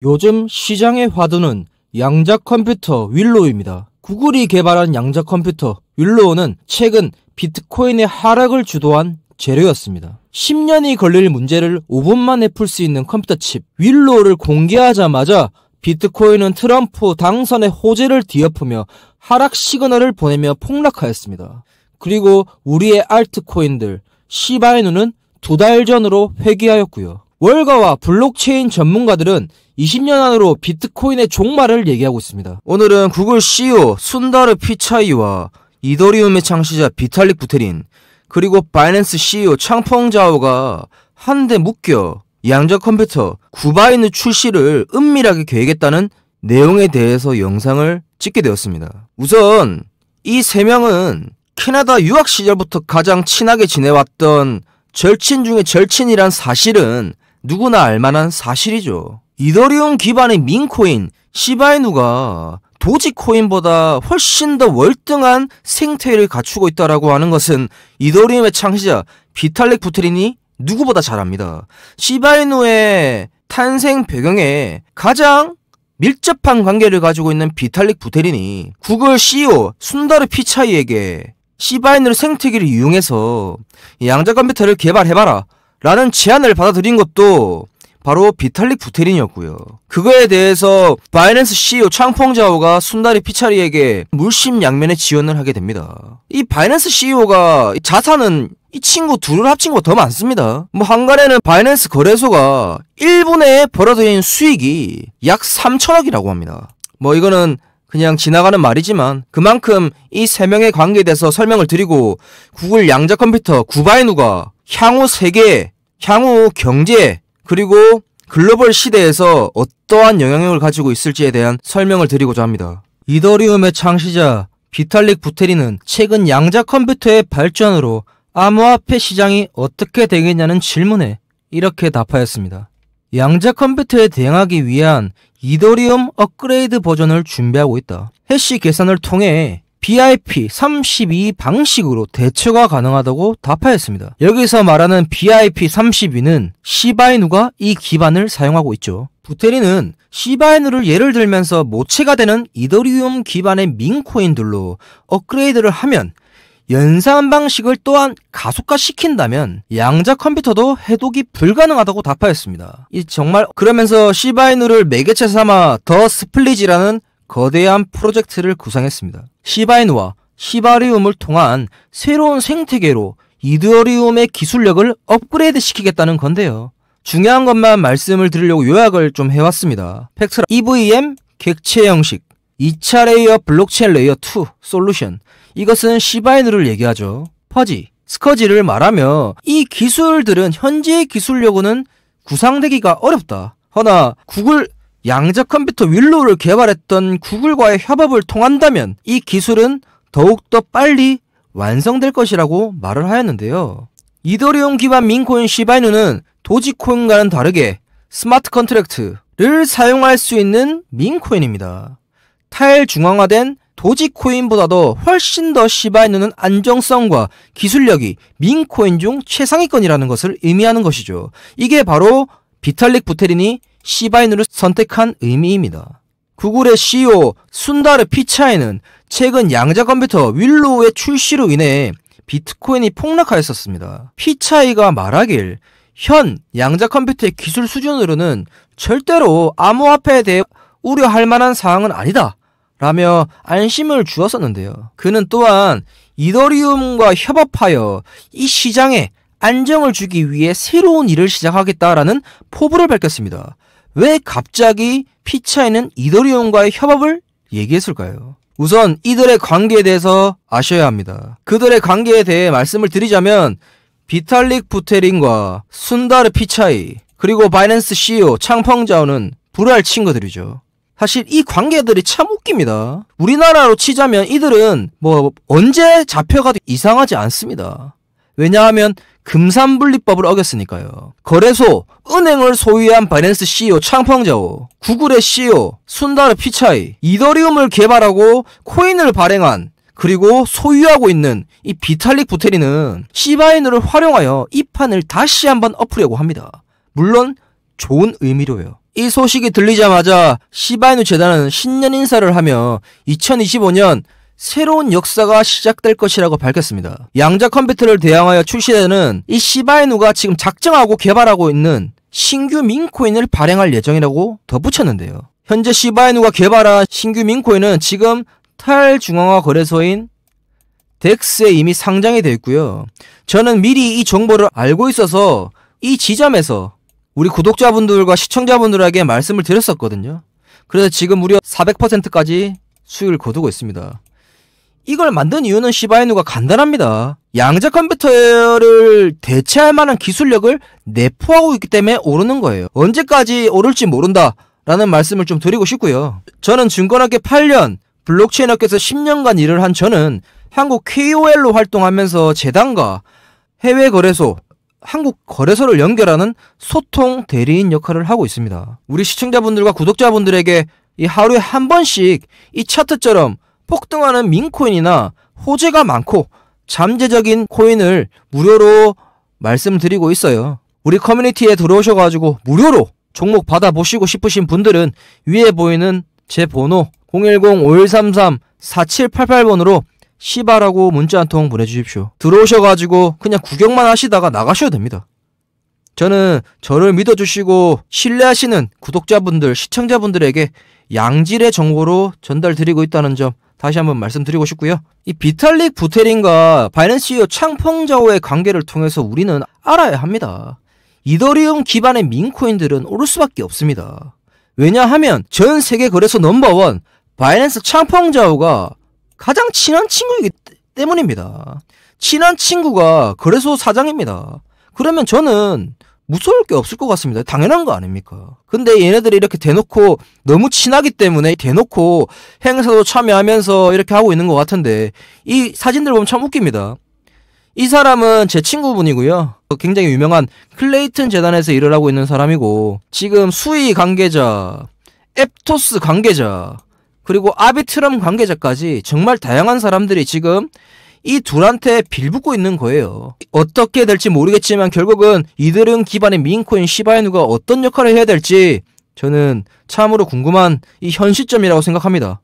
요즘 시장의 화두는 양자 컴퓨터 윌로우입니다. 구글이 개발한 양자 컴퓨터 윌로우는 최근 비트코인의 하락을 주도한 재료였습니다. 10년이 걸릴 문제를 5분 만에 풀 수 있는 컴퓨터 칩 윌로우를 공개하자마자 비트코인은 트럼프 당선의 호재를 뒤엎으며 하락 시그널을 보내며 폭락하였습니다. 그리고 우리의 알트코인들 시바이누는 2달 전으로 회귀하였고요. 월가와 블록체인 전문가들은 20년 안으로 비트코인의 종말을 얘기하고 있습니다. 오늘은 구글 CEO 순다르 피차이와 이더리움의 창시자 비탈릭 부테린 그리고 바이낸스 CEO 창펑 자오가 한데 묶여 양자 컴퓨터 구바이누 출시를 은밀하게 계획했다는 내용에 대해서 영상을 찍게 되었습니다. 우선 이 3명은 캐나다 유학 시절부터 가장 친하게 지내왔던 절친 중에 절친이란 사실은 누구나 알만한 사실이죠. 이더리움 기반의 민코인 시바이누가 도지코인보다 훨씬 더 월등한 생태계를 갖추고 있다라고 하는 것은 이더리움의 창시자 비탈릭 부테린이 누구보다 잘 압니다. 시바이누의 탄생 배경에 가장 밀접한 관계를 가지고 있는 비탈릭 부테린이 구글 CEO 순다르 피차이에게 시바이누 생태계를 이용해서 양자 컴퓨터를 개발해봐라 라는 제안을 받아들인 것도 바로 비탈릭 부테린이었고요. 그거에 대해서 바이낸스 CEO 창펑 자오가 순다르 피차이에게 물심양면의 지원을 하게 됩니다. 이 바이낸스 CEO가 자산은 이 친구 둘을 합친 것보다 더 많습니다. 한간에는 바이낸스 거래소가 1분에 벌어들인 수익이 약 3천억이라고 합니다. 이거는 그냥 지나가는 말이지만 그만큼 이 3명의 관계에 대해서 설명을 드리고 구글 양자 컴퓨터 구바이누가 향후 세계, 향후 경제 그리고 글로벌 시대에서 어떠한 영향력을 가지고 있을지에 대한 설명을 드리고자 합니다. 이더리움의 창시자 비탈릭 부테린은 최근 양자 컴퓨터의 발전으로 암호화폐 시장이 어떻게 되겠냐는 질문에 이렇게 답하였습니다. 양자 컴퓨터에 대응하기 위한 이더리움 업그레이드 버전을 준비하고 있다. 해시 계산을 통해 BIP32 방식으로 대처가 가능하다고 답하였습니다. 여기서 말하는 BIP32는 시바이누가 이 기반을 사용하고 있죠. 부테린은 시바이누를 예를 들면서 모체가 되는 이더리움 기반의 민코인들로 업그레이드를 하면 연산 방식을 또한 가속화시킨다면 양자 컴퓨터도 해독이 불가능하다고 답하였습니다. 정말 그러면서 시바이누를 매개체 삼아 더 스플릿이라는 거대한 프로젝트를 구상했습니다. 시바이누와 시바리움을 통한 새로운 생태계로 이더리움의 기술력을 업그레이드 시키겠다는 건데요. 중요한 것만 말씀을 드리려고 요약을 좀 해왔습니다. 팩트라 EVM 객체 형식 2차 레이어 블록체인 레이어 2 솔루션 이것은 시바이누를 얘기하죠. 퍼지, 스커지를 말하며 이 기술들은 현재의 기술력으로는 구상되기가 어렵다. 허나 구글 양자 컴퓨터 윌로우를 개발했던 구글과의 협업을 통한다면 이 기술은 더욱더 빨리 완성될 것이라고 말을 하였는데요. 이더리움 기반 민코인 시바이누는 도지코인과는 다르게 스마트 컨트랙트를 사용할 수 있는 민코인입니다. 탈중앙화된 도지코인보다도 훨씬 더 시바이누는 안정성과 기술력이 민코인 중 최상위권이라는 것을 의미하는 것이죠. 이게 바로 비탈릭 부테린이 시바이누를 선택한 의미입니다. 구글의 CEO 순다르 피차이는 최근 양자 컴퓨터 윌로우의 출시로 인해 비트코인이 폭락하였었습니다. 피차이가 말하길 현 양자 컴퓨터의 기술 수준으로는 절대로 암호화폐에 대해 우려할 만한 사항은 아니다 라며 안심을 주었었는데요. 그는 또한 이더리움과 협업하여 이 시장에 안정을 주기 위해 새로운 일을 시작하겠다라는 포부를 밝혔습니다. 왜 갑자기 피차이는 이더리움과의 협업을 얘기했을까요? 우선 이들의 관계에 대해서 아셔야 합니다. 그들의 관계에 대해 말씀을 드리자면 비탈릭 부테린과 순다르 피차이 그리고 바이낸스 CEO 창펑 자오는 불알 친구들이죠. 사실 이 관계들이 참 웃깁니다. 우리나라로 치자면 이들은 언제 잡혀가도 이상하지 않습니다. 왜냐하면 금산분리법을 어겼으니까요. 거래소, 은행을 소유한 바이낸스 CEO 창펑 자오, 구글의 CEO 순다르 피차이, 이더리움을 개발하고 코인을 발행한 그리고 소유하고 있는 이 비탈릭 부테린은 시바이누를 활용하여 이 판을 다시 한번 엎으려고 합니다. 물론 좋은 의미로요. 이 소식이 들리자마자 시바이누 재단은 신년 인사를 하며 2025년 새로운 역사가 시작될 것이라고 밝혔습니다. 양자 컴퓨터를 대항하여 출시되는 이 시바이누가 지금 작정하고 개발하고 있는 신규 민코인을 발행할 예정이라고 덧붙였는데요. 현재 시바이누가 개발한 신규 민코인은 지금 탈중앙화 거래소인 덱스에 이미 상장이 되어 있고요. 저는 미리 이 정보를 알고 있어서 이 지점에서 우리 구독자분들과 시청자분들에게 말씀을 드렸었거든요. 그래서 지금 무려 400%까지 수익을 거두고 있습니다. 이걸 만든 이유는 시바이누가 간단합니다. 양자 컴퓨터를 대체할 만한 기술력을 내포하고 있기 때문에 오르는 거예요. 언제까지 오를지 모른다 라는 말씀을 좀 드리고 싶고요. 저는 증권학계 8년, 블록체인 업계에서 10년간 일을 한 저는 한국 KOL로 활동하면서 재단과 해외 거래소, 한국 거래소를 연결하는 소통 대리인 역할을 하고 있습니다. 우리 시청자분들과 구독자분들에게 이 하루에 한 번씩 이 차트처럼 폭등하는 민코인이나 호재가 많고 잠재적인 코인을 무료로 말씀드리고 있어요. 우리 커뮤니티에 들어오셔가지고 무료로 종목 받아보시고 싶으신 분들은 위에 보이는 제 번호 010-5133-4788번으로 시바라고 문자 한 통 보내주십시오. 들어오셔가지고 그냥 구경만 하시다가 나가셔도 됩니다. 저는 저를 믿어주시고 신뢰하시는 구독자분들, 시청자분들에게 양질의 정보로 전달드리고 있다는 점 다시 한번 말씀드리고 싶고요. 이 비탈릭 부테린과 바이낸스 CEO 창펑자오의 관계를 통해서 우리는 알아야 합니다. 이더리움 기반의 민코인들은 오를 수밖에 없습니다. 왜냐하면 전 세계 거래소 넘버원 바이낸스 창펑자오가 가장 친한 친구이기 때문입니다. 친한 친구가 거래소 사장입니다. 그러면 저는 무서울 게 없을 것 같습니다. 당연한 거 아닙니까? 근데 얘네들이 이렇게 대놓고 너무 친하기 때문에 대놓고 행사도 참여하면서 이렇게 하고 있는 것 같은데 이 사진들 보면 참 웃깁니다. 이 사람은 제 친구분이고요. 굉장히 유명한 클레이튼 재단에서 일을 하고 있는 사람이고 지금 수의 관계자, 앱토스 관계자, 그리고 아비트럼 관계자까지 정말 다양한 사람들이 지금 이 둘한테 빌붙고 있는 거예요. 어떻게 될지 모르겠지만 결국은 이더리움 기반의 민코인 시바이누가 어떤 역할을 해야 될지 저는 참으로 궁금한 이 현 시점이라고 생각합니다.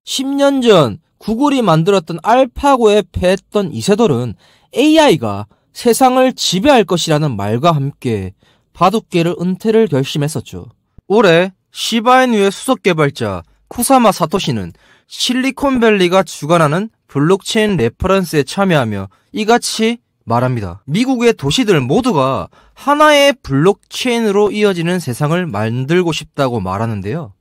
10년 전 구글이 만들었던 알파고에 패했던 이세돌은 AI가 세상을 지배할 것이라는 말과 함께 바둑계를 은퇴를 결심했었죠. 올해 시바이누의 수석 개발자 쿠사마 사토시는 실리콘밸리가 주관하는 블록체인 레퍼런스에 참여하며 이같이 말합니다. 미국의 도시들 모두가 하나의 블록체인으로 이어지는 세상을 만들고 싶다고 말하는데요.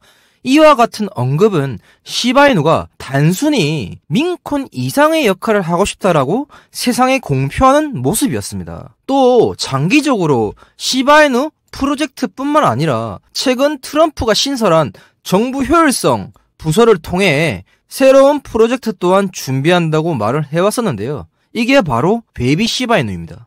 이와 같은 언급은 시바이누가 단순히 민콘 이상의 역할을 하고 싶다라고 세상에 공표하는 모습이었습니다. 또 장기적으로 시바이누 프로젝트뿐만 아니라 최근 트럼프가 신설한 정부 효율성 부서를 통해 새로운 프로젝트 또한 준비한다고 말을 해왔었는데요. 이게 바로 베이비 시바이누입니다.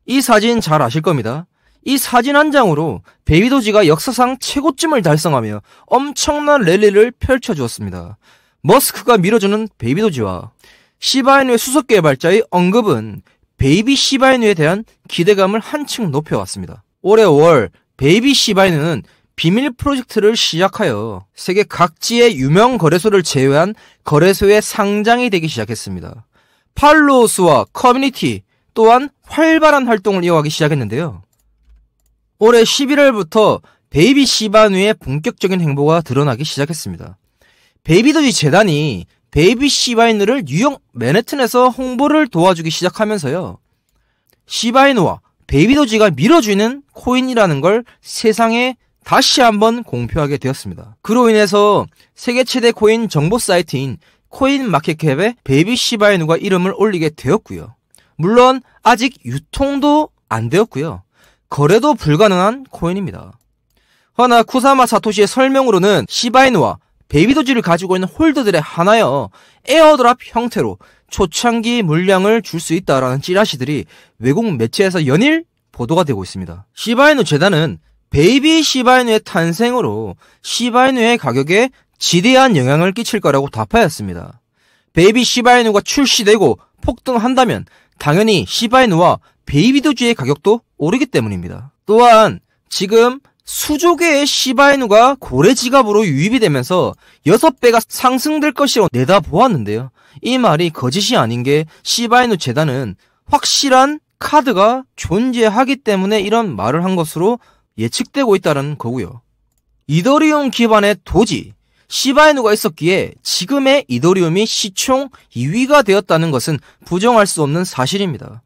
이 사진 잘 아실 겁니다. 이 사진 한 장으로 베이비도지가 역사상 최고점을 달성하며 엄청난 랠리를 펼쳐주었습니다. 머스크가 밀어주는 베이비도지와 시바이누의 수석 개발자의 언급은 베이비 시바이누에 대한 기대감을 한층 높여왔습니다. 올해 5월 베이비 시바이누는 비밀 프로젝트를 시작하여 세계 각지의 유명 거래소를 제외한 거래소에 상장이 되기 시작했습니다. 팔로워 수와 커뮤니티 또한 활발한 활동을 이어가기 시작했는데요. 올해 11월부터 베이비 시바이누의 본격적인 행보가 드러나기 시작했습니다. 베이비도지 재단이 베이비 시바이누를 뉴욕 맨해튼에서 홍보를 도와주기 시작하면서요. 시바이누와 베이비도지가 밀어주는 코인이라는 걸 세상에 다시 한번 공표하게 되었습니다. 그로 인해서 세계 최대 코인 정보 사이트인 코인마켓캡에 베이비 시바이누가 이름을 올리게 되었고요. 물론 아직 유통도 안 되었고요. 거래도 불가능한 코인입니다. 허나 쿠사마 사토시의 설명으로는 시바이누와 베이비도지를 가지고 있는 홀더들의 하나여 에어드랍 형태로 초창기 물량을 줄 수 있다라는 찌라시들이 외국 매체에서 연일 보도가 되고 있습니다. 시바이누 재단은 베이비 시바이누의 탄생으로 시바이누의 가격에 지대한 영향을 끼칠 거라고 답하였습니다. 베이비 시바이누가 출시되고 폭등한다면 당연히 시바이누와 베이비도지의 가격도 오르기 때문입니다. 또한 지금 수조개의 시바이누가 고래 지갑으로 유입이 되면서 6배가 상승될 것이라고 내다보았는데요. 이 말이 거짓이 아닌 게 시바이누 재단은 확실한 카드가 존재하기 때문에 이런 말을 한 것으로 예측되고 있다는 거고요. 이더리움 기반의 도지 시바이누가 있었기에 지금의 이더리움이 시총 2위가 되었다는 것은 부정할 수 없는 사실입니다.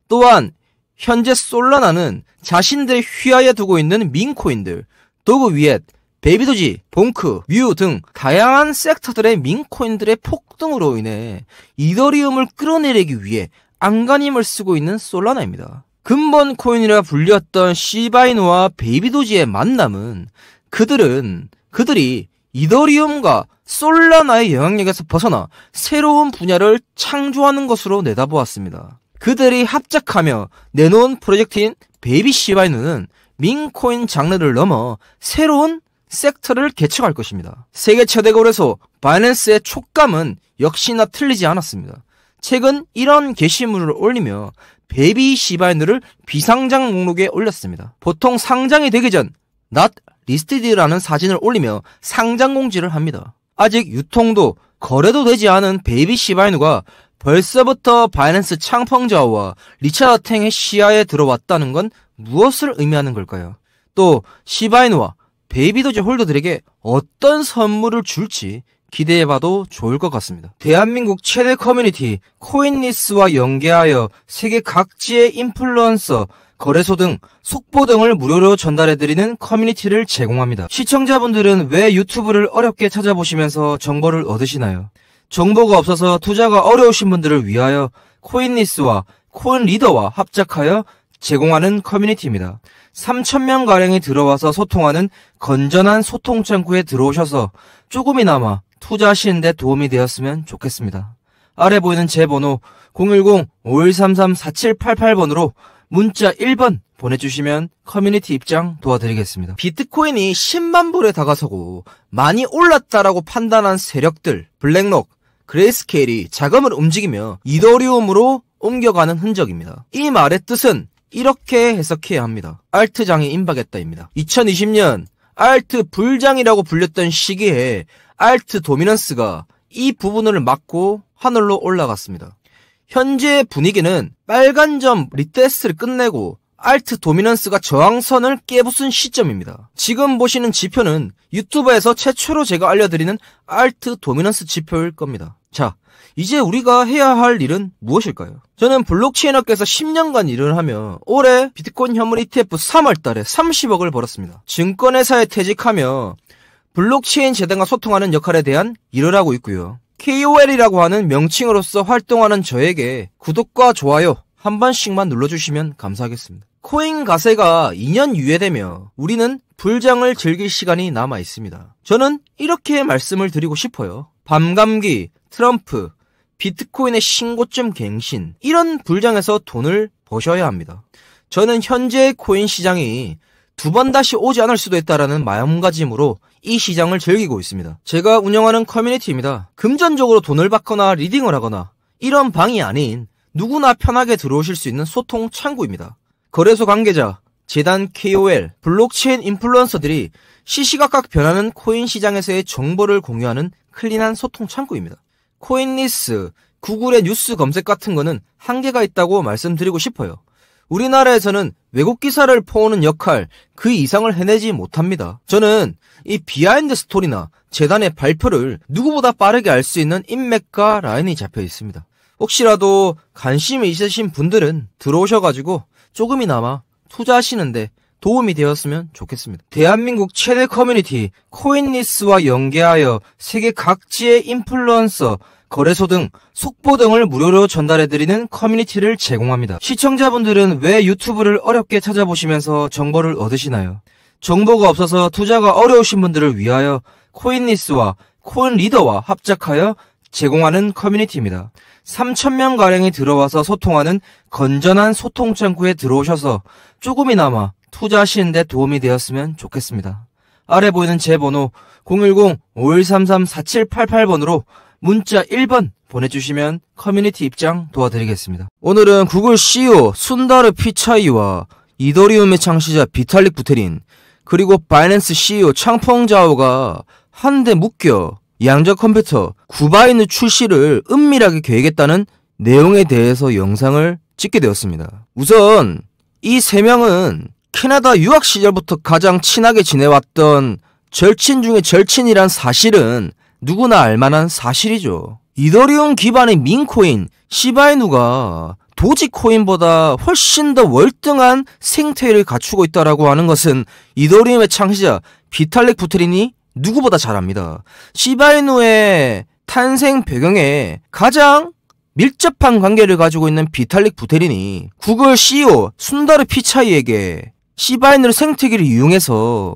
또한 현재 솔라나는 자신들의 휘하에 두고 있는 민코인들, 도그위엣, 베이비도지, 봉크, 뮤 등 다양한 섹터들의 민코인들의 폭등으로 인해 이더리움을 끌어내리기 위해 안간힘을 쓰고 있는 솔라나입니다. 근본 코인이라 불렸던 시바이누와 베이비도지의 만남은 그들이 이더리움과 솔라나의 영향력에서 벗어나 새로운 분야를 창조하는 것으로 내다보았습니다. 그들이 합작하며 내놓은 프로젝트인 베이비 시바이누는 민코인 장르를 넘어 새로운 섹터를 개척할 것입니다. 세계 최대 거래소 바이낸스의 촉감은 역시나 틀리지 않았습니다. 최근 이런 게시물을 올리며 베이비 시바이누를 비상장 목록에 올렸습니다. 보통 상장이 되기 전 not listed라는 사진을 올리며 상장 공지를 합니다. 아직 유통도 거래도 되지 않은 베이비 시바이누가 벌써부터 바이낸스 창펑자오와 리차드 탱의 시야에 들어왔다는 건 무엇을 의미하는 걸까요? 또 시바이누와 베이비도지 홀더들에게 어떤 선물을 줄지 기대해봐도 좋을 것 같습니다. 대한민국 최대 커뮤니티 코인리스와 연계하여 세계 각지의 인플루언서, 거래소 등 속보 등을 무료로 전달해드리는 커뮤니티를 제공합니다. 시청자분들은 왜 유튜브를 어렵게 찾아보시면서 정보를 얻으시나요? 정보가 없어서 투자가 어려우신 분들을 위하여 코인리스와 코인리더와 합작하여 제공하는 커뮤니티입니다. 3,000명가량이 들어와서 소통하는 건전한 소통 창구에 들어오셔서 조금이나마 투자하시는 데 도움이 되었으면 좋겠습니다. 아래 보이는 제 번호 010-5133-4788번으로 문자 1번 보내주시면 커뮤니티 입장 도와드리겠습니다. 비트코인이 10만 불에 다가서고 많이 올랐다라고 판단한 세력들, 블랙록, 그레이스케일이 자금을 움직이며 이더리움으로 옮겨가는 흔적입니다. 이 말의 뜻은 이렇게 해석해야 합니다. 알트장이 임박했다입니다. 2020년 알트 불장이라고 불렸던 시기에 알트 도미넌스가 이 부분을 막고 하늘로 올라갔습니다. 현재 분위기는 빨간 점 리테스트를 끝내고 알트 도미넌스가 저항선을 깨부순 시점입니다. 지금 보시는 지표는 유튜브에서 최초로 제가 알려드리는 알트 도미넌스 지표일 겁니다. 자, 이제 우리가 해야 할 일은 무엇일까요? 저는 블록체인 업계에서 10년간 일을 하며 올해 비트코인 현물 ETF 3월달에 30억을 벌었습니다. 증권회사에 퇴직하며 블록체인 재단과 소통하는 역할에 대한 일을 하고 있고요. KOL이라고 하는 명칭으로서 활동하는 저에게 구독과 좋아요 한 번씩만 눌러주시면 감사하겠습니다. 코인 가세가 2년 유예되며 우리는 불장을 즐길 시간이 남아 있습니다. 저는 이렇게 말씀을 드리고 싶어요. 밤감기, 트럼프, 비트코인의 신고점 갱신, 이런 불장에서 돈을 버셔야 합니다. 저는 현재 코인 시장이 두 번 다시 오지 않을 수도 있다라는 마음가짐으로 이 시장을 즐기고 있습니다. 제가 운영하는 커뮤니티입니다. 금전적으로 돈을 받거나 리딩을 하거나 이런 방이 아닌 누구나 편하게 들어오실 수 있는 소통 창구입니다. 거래소 관계자, 재단 KOL, 블록체인 인플루언서들이 시시각각 변하는 코인 시장에서의 정보를 공유하는 클린한 소통 창구입니다. 코인리스, 구글의 뉴스 검색 같은 거는 한계가 있다고 말씀드리고 싶어요. 우리나라에서는 외국 기사를 퍼오는 역할 그 이상을 해내지 못합니다. 저는 이 비하인드 스토리나 재단의 발표를 누구보다 빠르게 알 수 있는 인맥과 라인이 잡혀 있습니다. 혹시라도 관심이 있으신 분들은 들어오셔가지고 조금이나마 투자하시는데 도움이 되었으면 좋겠습니다. 대한민국 최대 커뮤니티 코인리스와 연계하여 세계 각지의 인플루언서, 거래소 등 속보 등을 무료로 전달해드리는 커뮤니티를 제공합니다. 시청자분들은 왜 유튜브를 어렵게 찾아보시면서 정보를 얻으시나요? 정보가 없어서 투자가 어려우신 분들을 위하여 코인리스와 코인리더와 합작하여 제공하는 커뮤니티입니다. 3,000명가량이 들어와서 소통하는 건전한 소통 창구에 들어오셔서 조금이나마 투자하시는 데 도움이 되었으면 좋겠습니다. 아래 보이는 제 번호 010-5133-4788번으로 문자 1번 보내주시면 커뮤니티 입장 도와드리겠습니다. 오늘은 구글 CEO 순다르 피차이와 이더리움의 창시자 비탈릭 부테린, 그리고 바이낸스 CEO 창펑 자오가 한데 묶여 양자 컴퓨터 구바이누 출시를 은밀하게 계획했다는 내용에 대해서 영상을 찍게 되었습니다. 우선 이 세 명은 캐나다 유학 시절부터 가장 친하게 지내왔던 절친 중에 절친이란 사실은 누구나 알만한 사실이죠. 이더리움 기반의 민코인 시바이누가 도지코인보다 훨씬 더 월등한 생태를 갖추고 있다라고 하는 것은 이더리움의 창시자 비탈릭 부테린이 누구보다 잘 압니다. 시바이누의 탄생 배경에 가장 밀접한 관계를 가지고 있는 비탈릭 부테린이 구글 CEO 순다르 피차이에게 시바이누 생태계를 이용해서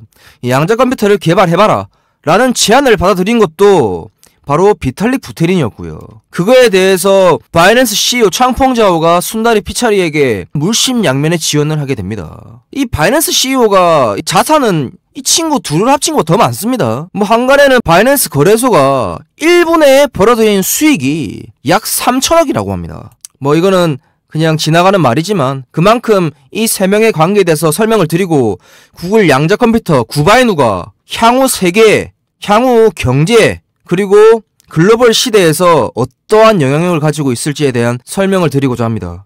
양자 컴퓨터를 개발해봐라 라는 제안을 받아들인 것도 바로 비탈릭 부테린이었고요. 그거에 대해서 바이낸스 CEO 창펑 자오가 순다르 피차이에게 물심양면의 지원을 하게 됩니다. 이 바이낸스 CEO가 자산은 이 친구 둘을 합친 거 더 많습니다. 한간에는 바이낸스 거래소가 1분에 벌어들인 수익이 약 3천억이라고 합니다. 이거는 그냥 지나가는 말이지만 그만큼 이 세 명의 관계에 대해서 설명을 드리고 구글 양자 컴퓨터 구바이누가 향후 세계, 향후 경제, 그리고 글로벌 시대에서 어떠한 영향력을 가지고 있을지에 대한 설명을 드리고자 합니다.